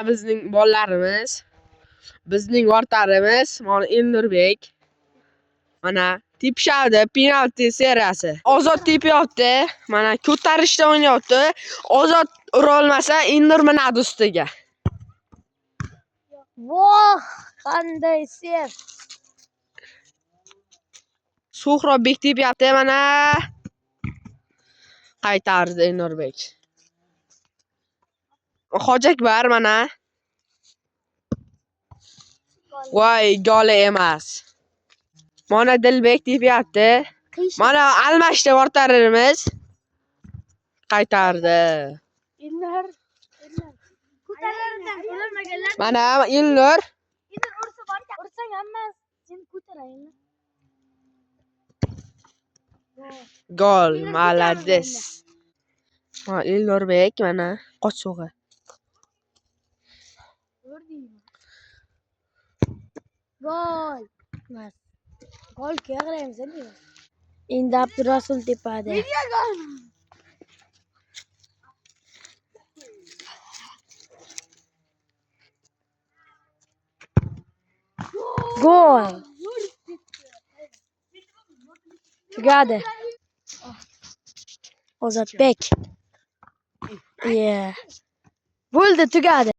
Bizning bolalarimiz, bizning o'rtarimiz, mana Elnurbek. Mana tepishadi, penalti seriyasi. Ozod tepyapti. Mana ko'tarishda o'ynayapti. Ozod ura olmasa, Elnur minadi ustiga. Voh, qanday sev. Suhrobbek tepyapti mana. Qaytardi Elnurbek. Hojakbar mana. Voy, gol emas. Mana Dilbek tepyapti. Mana almashdi o'rtarimiz. Qaytardi. Mana Elnur. Ursang hamma seni ko'taraymi? Gol, malades. Mana Elnurbek mana qochug'i. Gol. Mas. Gol kiyag'laymiz endi. Endi Abdurasul tepadi. Gol. Tugadi. Ozodbek. Yeah. Bo'ldi, tugadi.